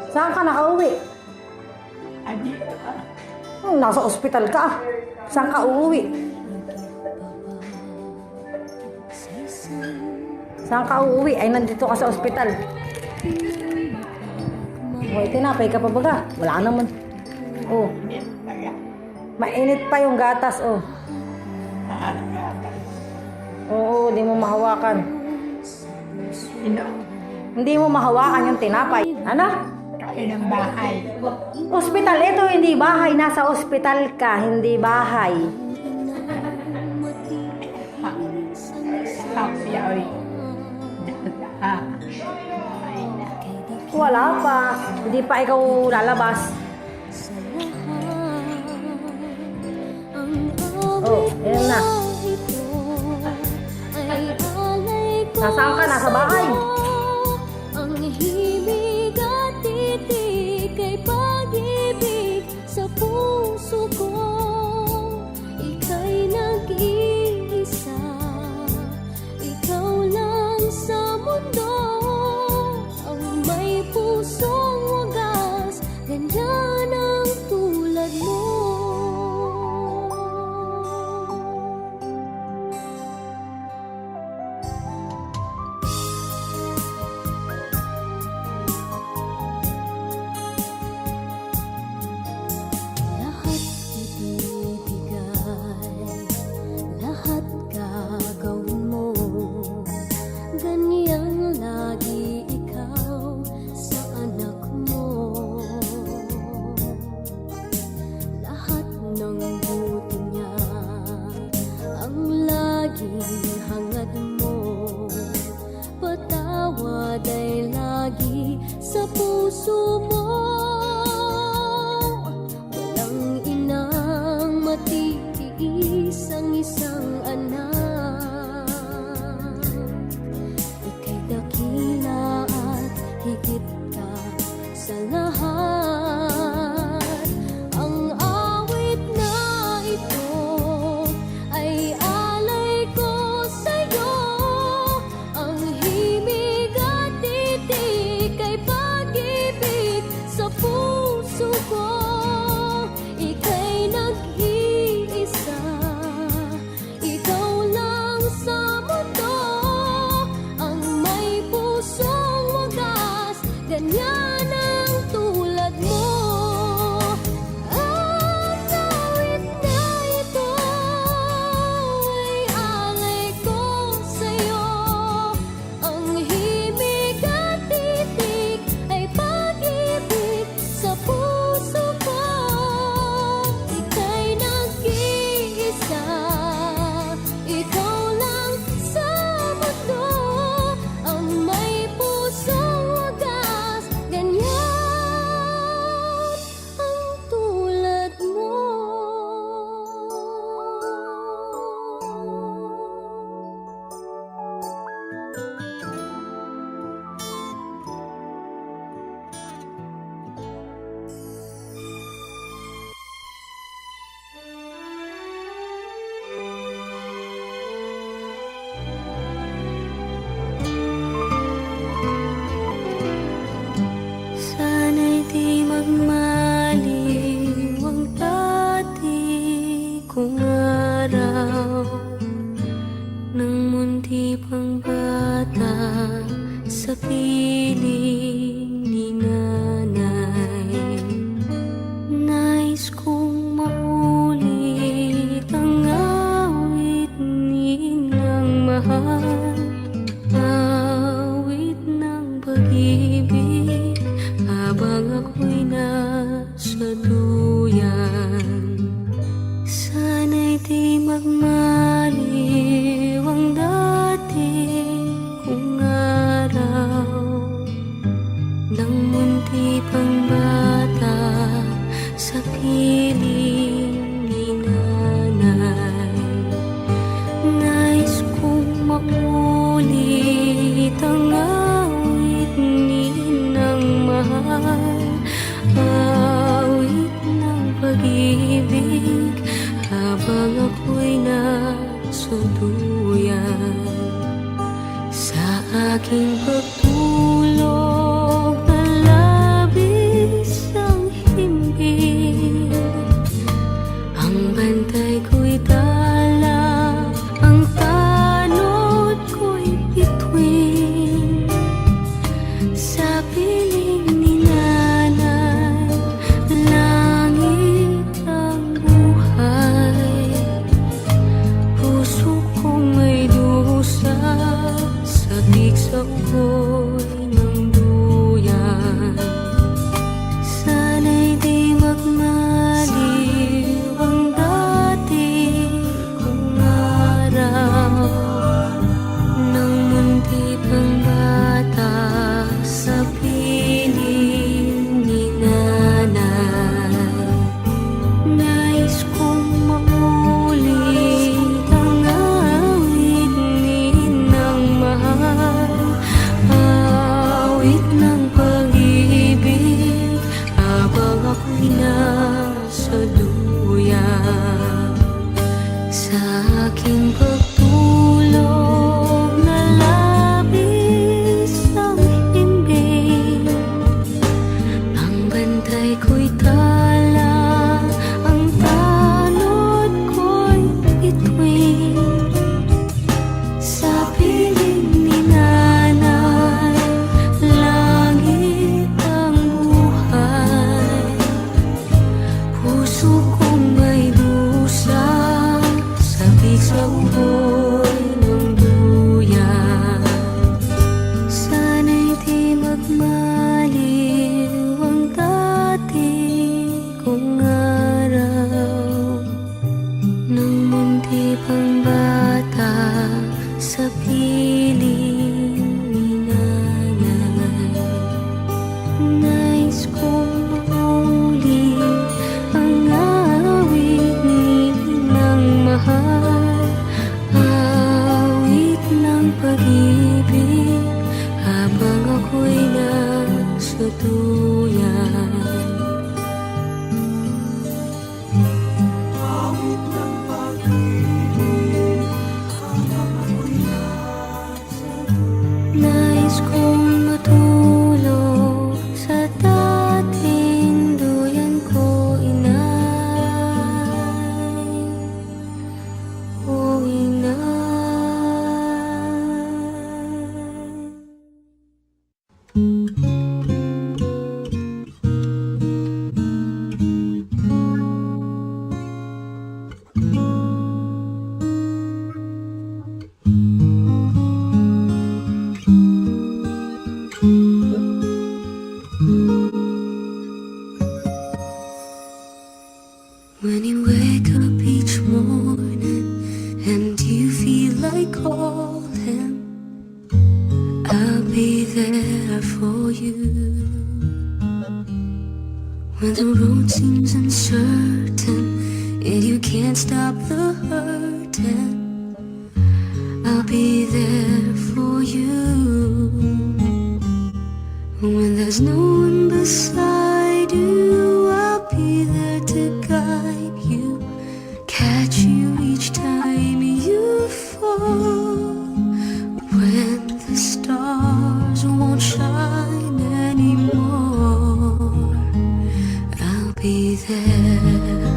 Saan ka nakauwi? Andito ka. Nasa ospital ka. Saan ka uuwi? Saan ka uuwi? Ay, nandito ka sa ospital. Hoy, tinapay ka pa baga? Wala naman. Oh, mainit pa yung gatas, oh. Oo, di mo mahawakan. Sino? Hindi mo mahawakan yung tinapay. Ano? Kain ng bahay. Ospital, ito hindi bahay. Nasa ospital ka, hindi bahay. Happy oy. Wala pa. Hindi pa ikaw lalabas. Oh, ayan na. Nasaan ka? Nasa bahay. Ang himig at titig ay pag-ibig sa puso ko. Ika'y nag-iisa, ikaw lang sa mundo. Ang may pusong wagas, ganyan ang tulad mo. Lahat ibibigay, lahat gagawin mo. Ganyan lagi ikaw sa anak mo. Lahat ng buti niya ang laging hangad mo. Patawad ay lagi sa puso mo. Walang inang matitiis ang isang anak. Ika'y dakila at higit ka sa lahat. Ang awit na ito ay alay ko sa'yo. Ang himig at titig ay pag-ibig sa puso ko. Ika'y nag-iisa, ikaw lang sa mundo. Ang may pusong wagas, ganyan ang tulad mo. Ang awit na ito ay alay ko sa'yo. Ang himig at titig ay pag-ibig sa puso ko. Ika'y nag-iisa, ikaw lang sa mundo. Ang may pusong wagas, ganyan ang tulad mo. Sana'y di magmaliw ang dati kong araw nang munti pang bata sa piling ni nanay. Nais kong maulit ang awit ni Inang mahal, awit ng pag-ibig habang ako'y nasa duyan. Sana'y di magmaliw ang dati kong araw nang munti pang bata sa piling ni nanay. Nais kong maulit ang awit ni Inang mahal, awit ng pag-ibig habang ako'y nasa duyan. Sa aking pagtulog na labi Ang bantay ko'y tala, ang tanod ko'y bituin. Sa piling ni nanay, langit ang buhay. Puso kong may dusa, sabik sa ukoy ng duyan. Sana'y di magmaliw ang dati kong araw, nang munti pang bata sa piling ni nanay. Nais kong maulit ang awit ni Inang mahal, awit ng pag-ibig habang ako'y nasa duyan. Sa aking pagtulog na labis ang himbing, ang bantay ko'y tala, ang tanod ko'y bituin. Sa piling ni nanay, langit ang buhay. Puso kong may dusa, sabik sa ukoy ng duyan. Sana'y di magmaliw ang dati kong araw, nang munti pang bata sa piling ni nanay. Nais kong maulit ang awit ni Inang mahal, awit ng pag-ibig habang ako'y nasa duyan. Nais kong matulog sa dating duyan ko, inay. O inay. When you wake up each morning and you feel like calling, I'll be there for you. When the road seems uncertain and you can't stop the hurting, I'll be there for you. When there's no one beside you, I'll be there to guide you, catch you each time you fall. When the stars won't shine anymore, I'll be there.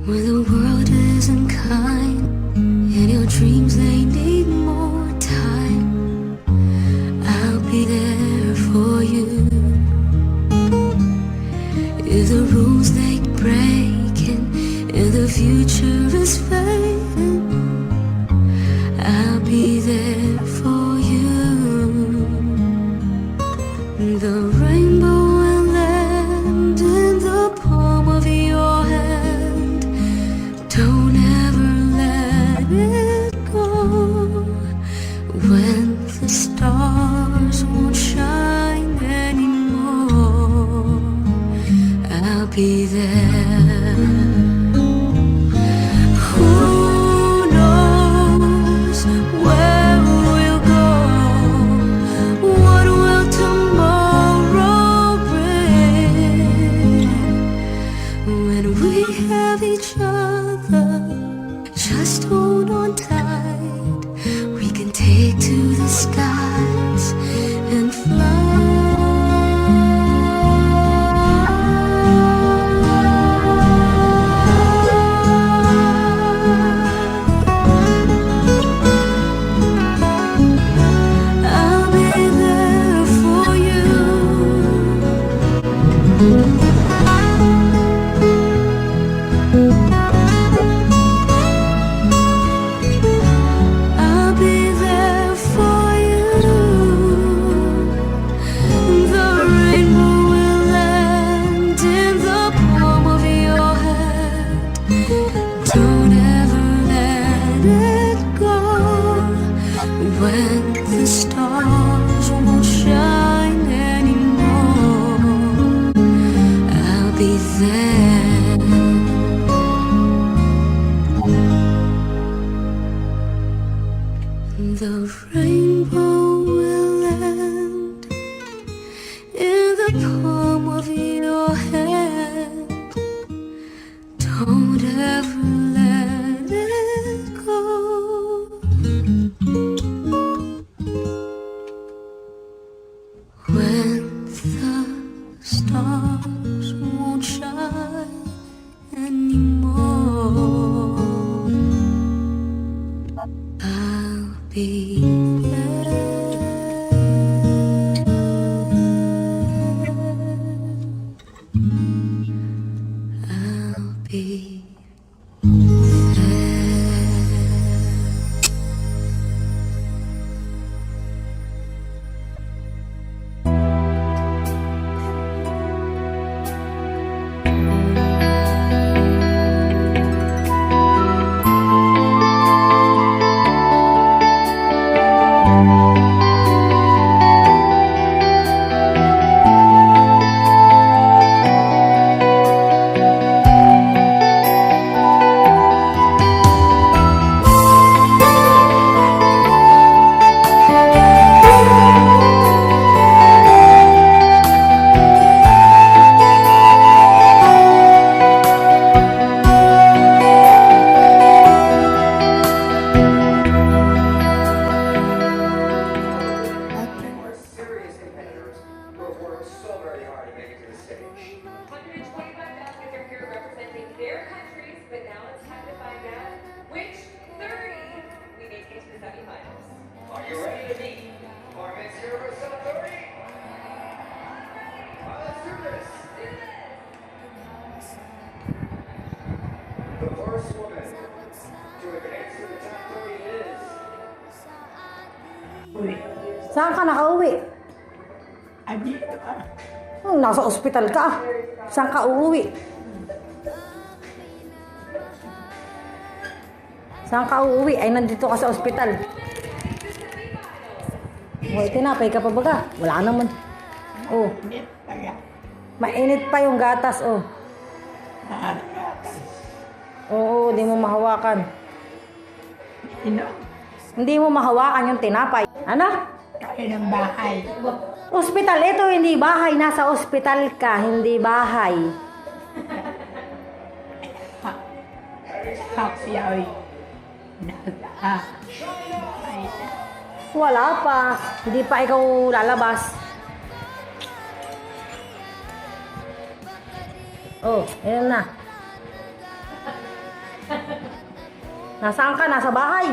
When the world isn't kind and your dreams they need more time, I'll be there for you. If the rules they breaking and the future is fading, I'll be there for you. The rainbow will land in the palm of your hand. Don't ever let it go. When the stars won't shine anymore, I'll be there. Who knows where we'll go? What will tomorrow bring? When we have each other, just hold on tight. We can take to the skies and fly. very hard to make it to the stage. 125 baskets are here representing their countries, but now it's time to find out which 30 we make it to the semifinals. Are you ready to meet our Miss Universe 30? Let's do this. The first woman to advance to the top 30 is... Uy, Saan ka nakauwi? dito ka. Nasa ospital ka. Saan ka uuwi? Saan ka uuwi? Ay, nandito ka sa ospital. Hoy, tinapay ka pa ba ka? Wala naman. Oh, Init kaya. mainit pa yung gatas, oh. Nakakata. Oo, di mo mahawakan. Inom. Hindi mo mahawakan yung tinapay. Ano? Kain ng bahay. Ospital, ito hindi bahay. Nasa ospital ka, hindi bahay. Happy nasa bahay na. Wala pa. Hindi pa ikaw lalabas. Oh, ayun na. Nasaan ka? Nasa bahay.